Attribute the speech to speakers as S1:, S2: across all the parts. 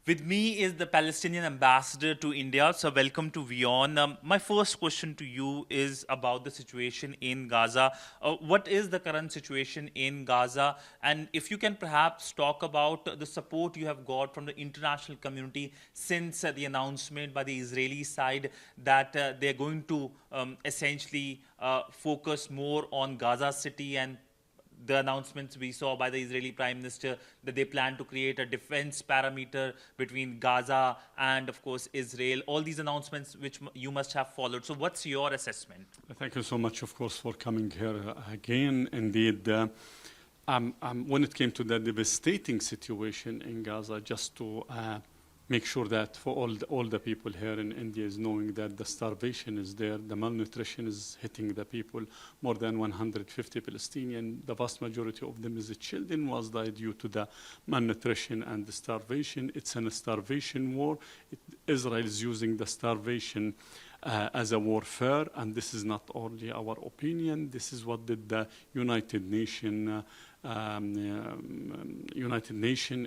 S1: With me is the Palestinian Ambassador to India. So, welcome to WION. My first question to you is about the situation in Gaza. What is the current situation in Gaza? And if you can perhaps talk about the support you have got from the international community since the announcement by the Israeli side that they're going to essentially focus more on Gaza City, and the announcements we saw by the Israeli Prime Minister that they plan to create a defense parameter between Gaza and, of course, Israel. All these announcements which you must have followed. So, what's your assessment?
S2: Thank you so much, of course, for coming here again. Indeed, when it came to the devastating situation in Gaza, just to make sure that for all the people here in India is knowing that the starvation is there, the malnutrition is hitting the people. More than 150 Palestinians, the vast majority of them is children, was died due to the malnutrition and the starvation. It's a starvation war. Israel is using the starvation as a warfare, and this is not only our opinion. This is what did the United Nations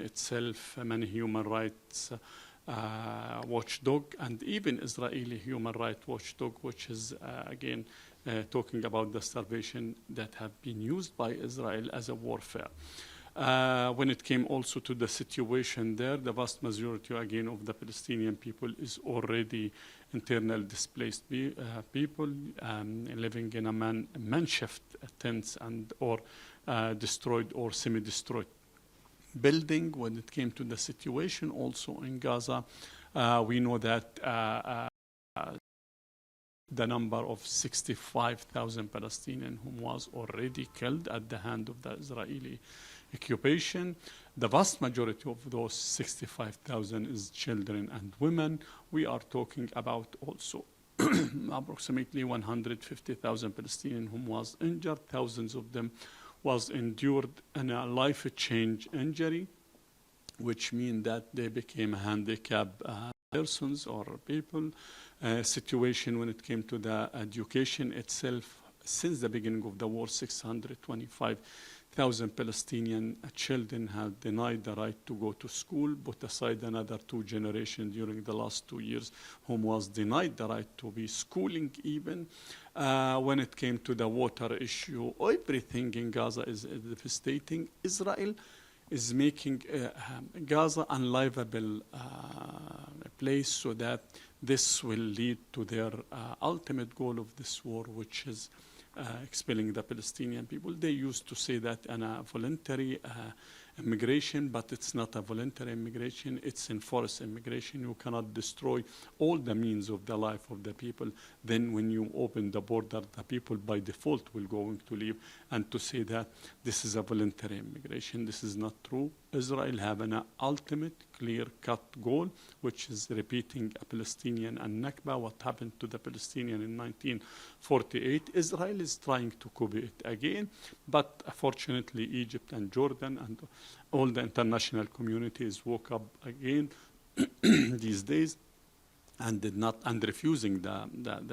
S2: itself, many human rights watchdog, and even Israeli human rights watchdog, which is again talking about the starvation that have been used by Israel as a warfare. When it came also to the situation there, the vast majority again of the Palestinian people is already internal displaced people living in a makeshift tents and or destroyed or semi-destroyed building. When it came to the situation also in Gaza, we know that the number of 65,000 Palestinians who was already killed at the hand of the Israeli occupation. The vast majority of those 65,000 is children and women. We are talking about also approximately 150,000 Palestinians who was injured. Thousands of them was endured in a life-change injury, which means that they became handicapped persons or people. Situation when it came to the education itself, since the beginning of the war, 625,000 Palestinian children have denied the right to go to school, put aside another 2 generations during the last 2 years whom was denied the right to be schooling even. When it came to the water issue, everything in Gaza is devastating. Israel is making Gaza unlivable place so that this will lead to their ultimate goal of this war, which is expelling the Palestinian people. They used to say that in a voluntary immigration, but it's not a voluntary immigration, it's enforced immigration. You cannot destroy all the means of the life of the people. Then when you open the border, the people by default will going to leave. And to say that this is a voluntary immigration, this is not true. Israel have an ultimate clear-cut goal, which is repeating a Palestinian and Nakba, what happened to the Palestinian in 1948. Israel is trying to copy it again, but fortunately Egypt and Jordan and all the international communities woke up again these days and did not, and refusing the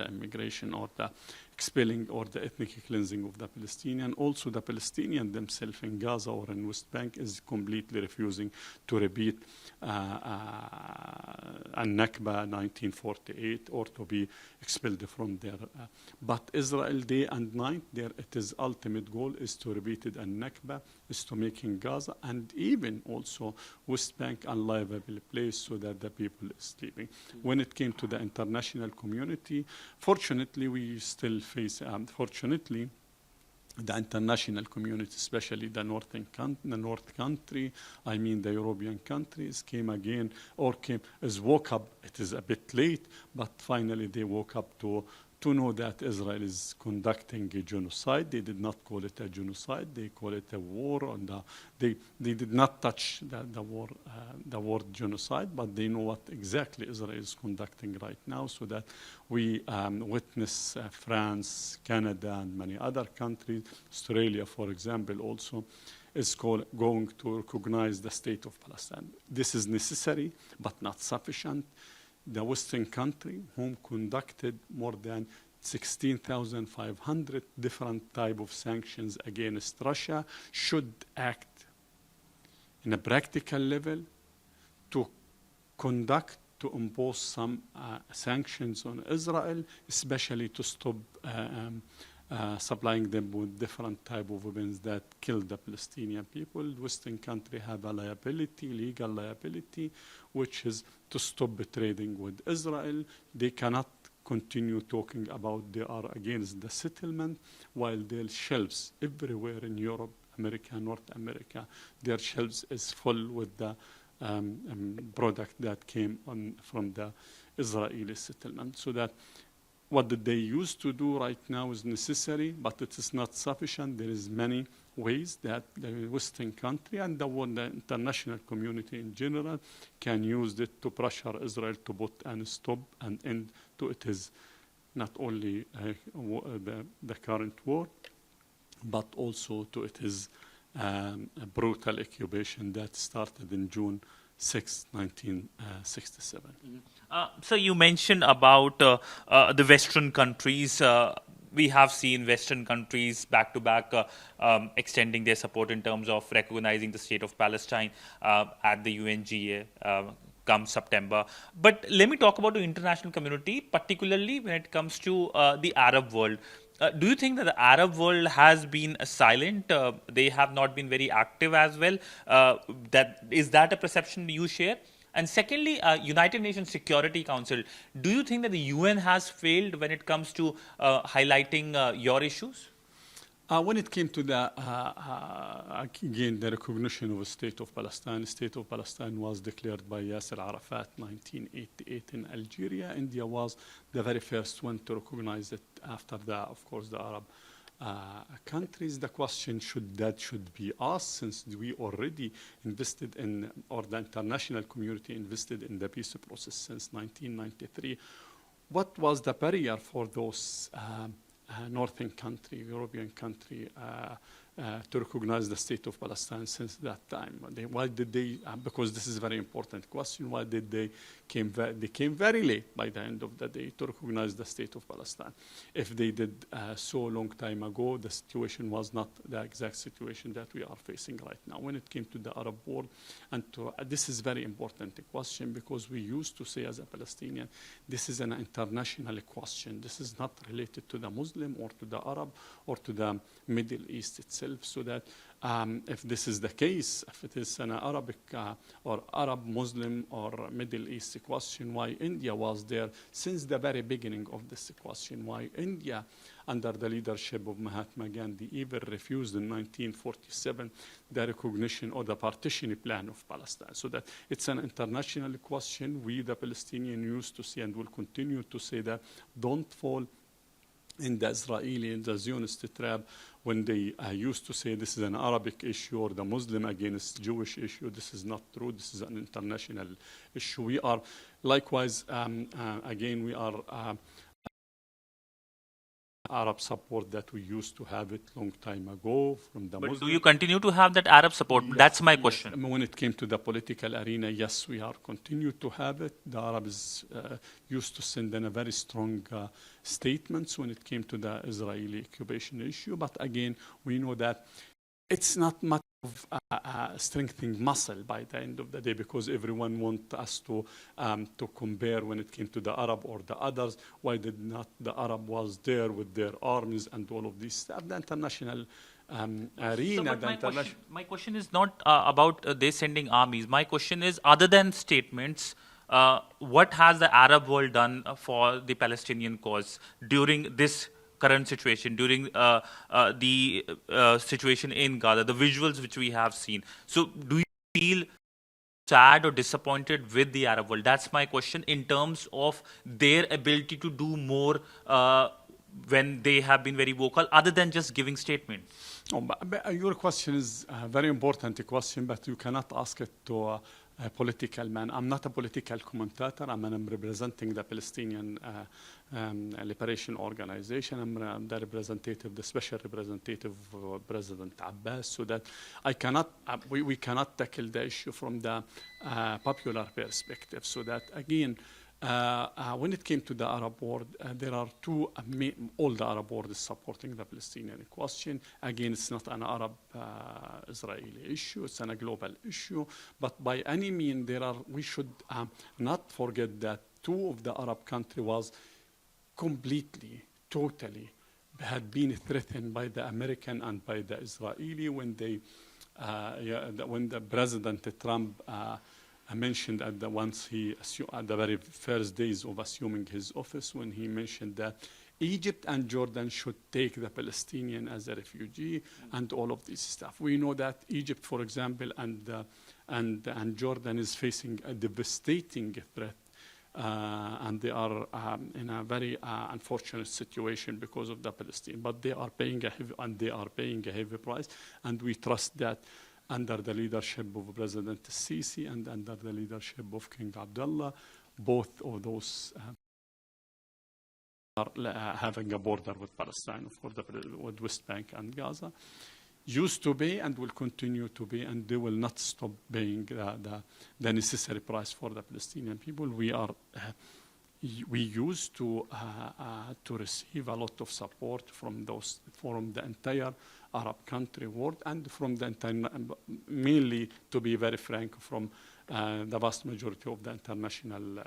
S2: immigration or the expelling or the ethnic cleansing of the Palestinian. Also, the Palestinian themselves in Gaza or in West Bank is completely refusing to repeat Nakba 1948 or to be expelled from there. But Israel day and night, its ultimate goal is to repeat it, and Nakba is to making Gaza and even also West Bank unlivable place so that the people is sleeping. When it came to the international community, fortunately we still face, fortunately, the international community, especially the North country, I mean the European countries, came again or woke up. It is a bit late, but finally they woke up to know that Israel is conducting a genocide. They did not call it a genocide. They call it a war. They did not touch the word genocide, but they know what exactly Israel is conducting right now, so that we witness France, Canada, and many other countries, Australia, for example, also, is going to recognize the state of Palestine. This is necessary, but not sufficient. The Western country, whom conducted more than 16,500 different type of sanctions against Russia, should act in a practical level to to impose some sanctions on Israel, especially to stop supplying them with different type of weapons that kill the Palestinian people. Western countries have a liability, legal liability, which is to stop trading with Israel. They cannot continue talking about they are against the settlement while their shelves everywhere in Europe, America, North America, their shelves is full with the product that came from the Israeli settlement. So that what they used to do right now is necessary, but it is not sufficient. There is many ways that the Western country and the international community in general can use it to pressure Israel to put an stop and end to it is not only the current war, but also to it is a brutal occupation that started in June 6, 1967.
S1: So you mentioned about the Western countries. We have seen Western countries back to back extending their support in terms of recognizing the state of Palestine at the UNGA come September. But let me talk about the international community, particularly when it comes to the Arab world. Do you think that the Arab world has been silent? They have not been very active as well. Is that a perception you share? And secondly, United Nations Security Council. Do you think that the UN has failed when it comes to highlighting your issues?
S2: When it came to again, the recognition of the State of Palestine was declared by Yasser Arafat in 1988 in Algeria. India was the very first one to recognize it after of course, the Arab countries. The question should be asked, since we already invested in, or the international community invested in the peace process since 1993. What was the barrier for those northern country, European country, to recognize the state of Palestine since that time? Why did they, because this is a very important question, why did they came very late by the end of the day to recognize the state of Palestine? If they did so long time ago, the situation was not the exact situation that we are facing right now. When it came to the Arab world, and this is very important question, because we used to say as a Palestinian, this is an international question. This is not related to the Muslim or to the Arab or to the Middle East itself. So that if this is the case, if it is an Arabic or Arab, Muslim or Middle East question, why India was there since the very beginning of this question? Why India, under the leadership of Mahatma Gandhi, even refused in 1947 the recognition or the partition plan of Palestine? So that it's an international question. We, the Palestinians, used to say and will continue to say that don't fall in the Israeli and the Zionist trap when they used to say this is an Arabic issue or the Muslim against Jewish issue. This is not true. This is an international issue. We are likewise, again, we are Arab support that we used to have it long time ago from the Muslims.
S1: Do you continue to have that Arab support? Yes, that's my question.
S2: Yes. When it came to the political arena, yes, we are continue to have it. The Arabs used to send in a very strong statements when it came to the Israeli occupation issue. But again, we know that it's not much of strengthening muscle by the end of the day, because everyone wants us to compare when it came to the Arab or the others. Why did not the Arab was there with their armies and all of this stuff? The international arena.
S1: So my question is not about they sending armies. My question is, other than statements, what has the Arab world done for the Palestinian cause during this current situation, during the situation in Gaza, the visuals which we have seen? So do you feel sad or disappointed with the Arab world? That's my question, in terms of their ability to do more when they have been very vocal, other than just giving statements.
S2: Oh, but your question is a very important question, but you cannot ask it to a political man. I'm not a political commentator. I'm representing the Palestinian Liberation Organization. I'm the representative, the special representative of President Abbas, so that I cannot, we cannot tackle the issue from the popular perspective. So that again, When it came to the Arab world, there are two, all the Arab world is supporting the Palestinian question. Again, it's not an Arab-Israeli issue, it's a global issue. But by any means, we should not forget that two of the Arab countries was completely, totally, had been threatened by the American and by the Israeli when when the President Trump mentioned at the very first days of assuming his office, when he mentioned that Egypt and Jordan should take the Palestinian as a refugee and all of this stuff. We know that Egypt, for example, and Jordan is facing a devastating threat. And they are in a very unfortunate situation because of the Palestine. But they are paying a heavy price, and we trust that under the leadership of President Sisi and under the leadership of King Abdullah, both of those are having a border with Palestine, with West Bank and Gaza, used to pay and will continue to pay, and they will not stop paying the necessary price for the Palestinian people. We used to receive a lot of support from the entire Arab country world and from the mainly, to be very frank, from the vast majority of the international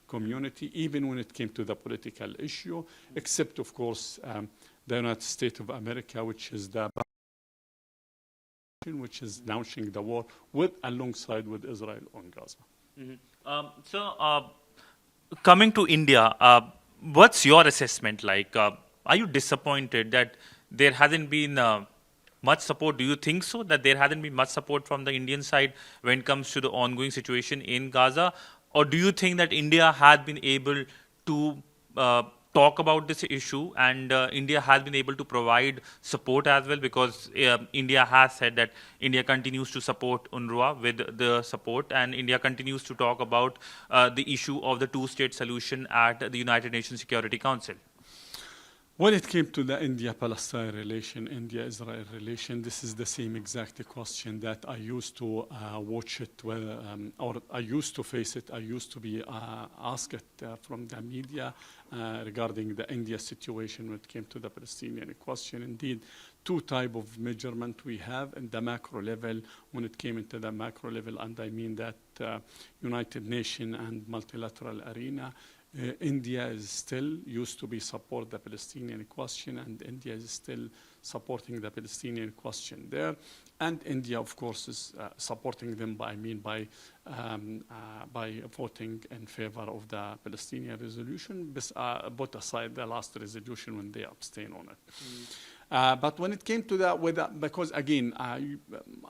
S2: community, even when it came to the political issue, except of course the United States of America, which is launching the war alongside with Israel on Gaza.
S1: So, coming to India, what's your assessment like? Are you disappointed that there hasn't been much support? Do you think so, that there hasn't been much support from the Indian side when it comes to the ongoing situation in Gaza? Or do you think that India has been able to talk about this issue, and India has been able to provide support as well, because India has said that India continues to support UNRWA with the support, and India continues to talk about the issue of the two-state solution at the United Nations Security Council?
S2: When it came to the India-Palestine relation, India-Israel relation, this is the same exact question that I used to watch it, or I used to face it. I used to be asked from the media regarding the India situation when it came to the Palestinian question. Indeed, two types of measurement we have in the macro level. When it came into the macro level, and I mean that United Nations and multilateral arena, India is still used to be support the Palestinian question, and India is still supporting the Palestinian question there. And India, of course, is supporting them by voting in favor of the Palestinian resolution, put aside the last resolution when they abstain on it. But when it came to that, because again, I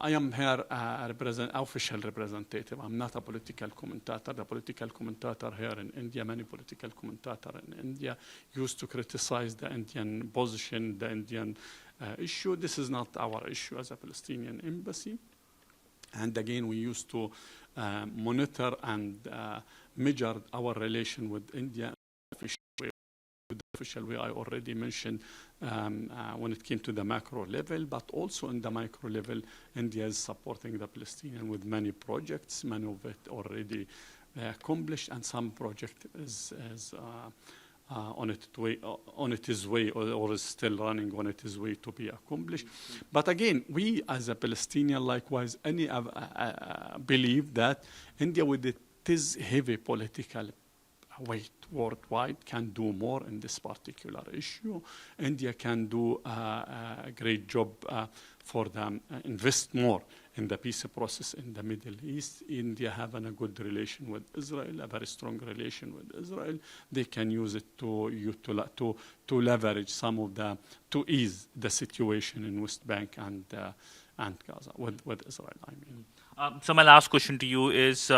S2: am here official representative. I'm not a political commentator. The political commentator here in India, many political commentators in India used to criticize the Indian position, the Indian issue. This is not our issue as a Palestinian embassy. And again, we used to monitor and measure our relation with India. Official way I already mentioned when it came to the macro level, but also in the micro level, India is supporting the Palestinians with many projects, many of it already accomplished, and some project is on its way or is still running on its way to be accomplished. But again, we as a Palestinian, likewise, believe that India, with its heavy political weight worldwide, can do more in this particular issue. India can do a great job for them, invest more in the peace process in the Middle East. India having a good relation with Israel, a very strong relation with Israel. They can use it to leverage some of to ease the situation in West Bank and Gaza with Israel, I mean.
S1: So my last question to you is,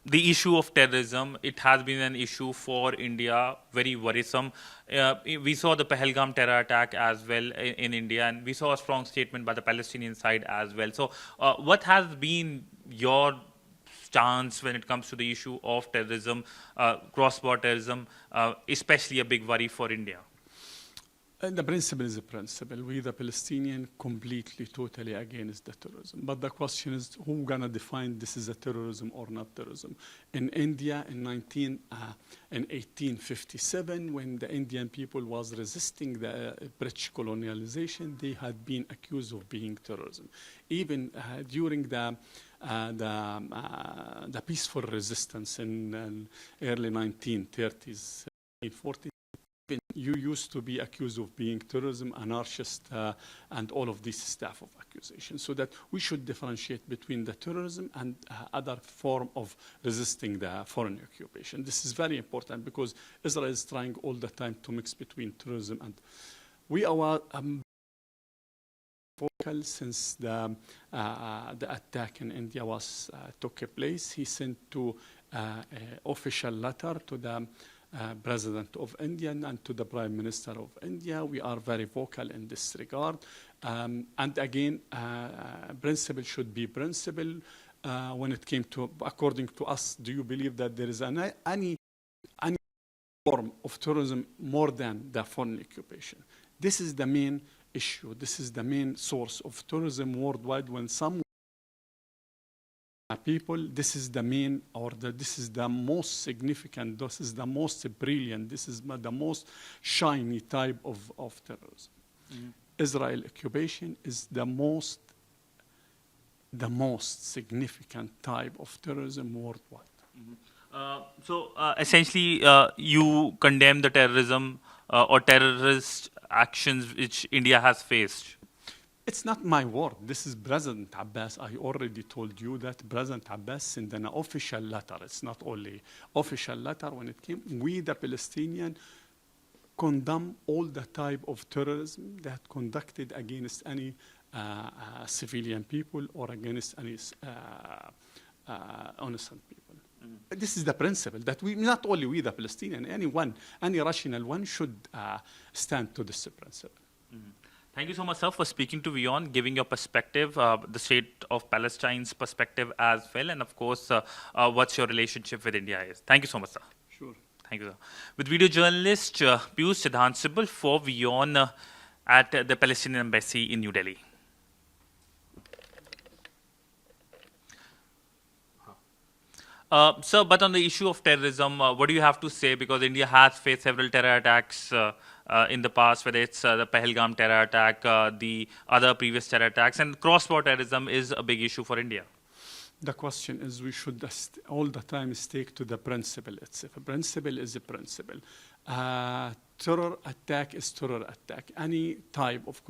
S1: the issue of terrorism, it has been an issue for India, very worrisome. We saw the Pahalgam terror attack as well in India, and we saw a strong statement by the Palestinian side as well. So what has been your stance when it comes to the issue of terrorism, cross-border terrorism, especially a big worry for India?
S2: The principle is a principle. We, the Palestinian, completely, totally against the terrorism. But the question is, who gonna define this is a terrorism or not terrorism? In India, in 1857, when the Indian people was resisting the British colonialization, they had been accused of being terrorism. Even during the peaceful resistance in early 1930s, 1940s. You used to be accused of being terrorism, anarchist, and all of these staff of accusation. So that we should differentiate between the terrorism and other form of resisting the foreign occupation. This is very important because Israel is trying all the time to mix between terrorism and we are vocal since the attack in India took place. He sent to official letter to the President of India and to the Prime Minister of India. We are very vocal in this regard. And again, principle should be principle. When it came to, according to us, do you believe that there is any form of terrorism more than the foreign occupation? This is the main issue. This is the main source of terrorism worldwide. When some people, this is the main, or this is the most significant, this is the most brilliant, this is the most shiny type of terrorism. Mm-hmm. Israel occupation is the most significant type of terrorism worldwide.
S1: Mm-hmm. So essentially, you condemn the terrorism or terrorist actions which India has faced.
S2: It's not my word. This is President Abbas. I already told you that President Abbas sent an official letter. It's not only official letter when it came. We, the Palestinian, condemn all the type of terrorism that conducted against any civilian people or against any innocent people. Mm-hmm. This is the principle that we, not only we, the Palestinian, anyone, any rational one should stand to this principle.
S1: Mm-hmm. Thank you so much, sir, for speaking to WION, giving your perspective, the state of Palestine's perspective as well, and of course, what's your relationship with India is. Thank you so much, sir.
S2: Sure.
S1: Thank you, sir. With video journalist Siddhant Sibal for WION at the Palestinian Embassy in New Delhi. Sir, but on the issue of terrorism, what do you have to say? Because India has faced several terror attacks in the past, whether it's the Pahalgam terror attack, the other previous terror attacks, and cross-border terrorism is a big issue for India.
S2: The question is we should all the time stick to the principle itself. A principle is a principle. Terror attack is terror attack. Any type of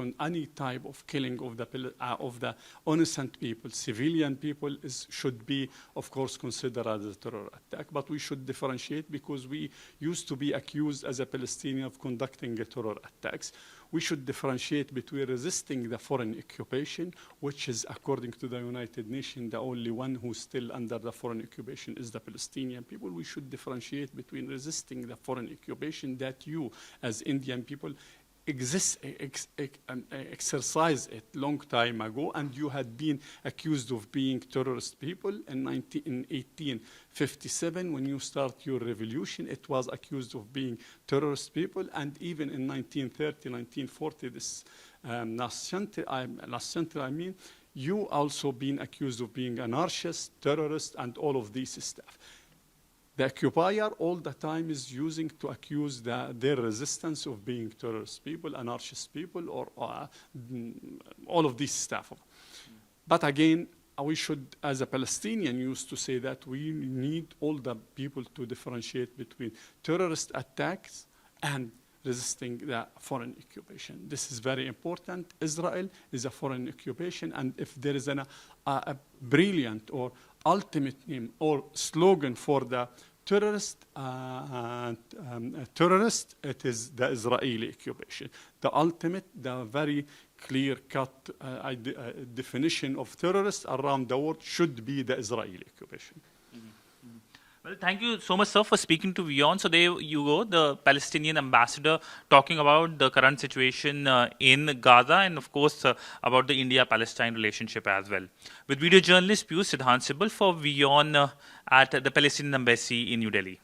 S2: killing of the innocent people, civilian people, should be, of course, considered as a terror attack. But we should differentiate because we used to be accused as a Palestinian of conducting terror attacks. We should differentiate between resisting the foreign occupation, which is, according to the United Nations, the only one who's still under the foreign occupation is the Palestinian people. We should differentiate between resisting the foreign occupation that you, as Indian people, exercise it long time ago, and you had been accused of being terrorist people in 1857 when you start your revolution. It was accused of being terrorist people, and even in 1930, 1940, this last century, you also been accused of being anarchist, terrorist, and all of these stuff. The occupier all the time is using to accuse their resistance of being terrorist people, anarchist people, or all of this stuff. But again, we should, as a Palestinian, used to say that we need all the people to differentiate between terrorist attacks and resisting the foreign occupation. This is very important. Israel is a foreign occupation, and if there is a brilliant or ultimate name or slogan for the terrorist, it is the Israeli occupation. The ultimate, the very clear-cut definition of terrorists around the world should be the Israeli occupation.
S1: Well, thank you so much, sir, for speaking to WION. So there you go, the Palestinian ambassador talking about the current situation in Gaza and, of course, about the India-Palestine relationship as well. With video journalist Siddhant Sibal for WION at the Palestinian Embassy in New Delhi.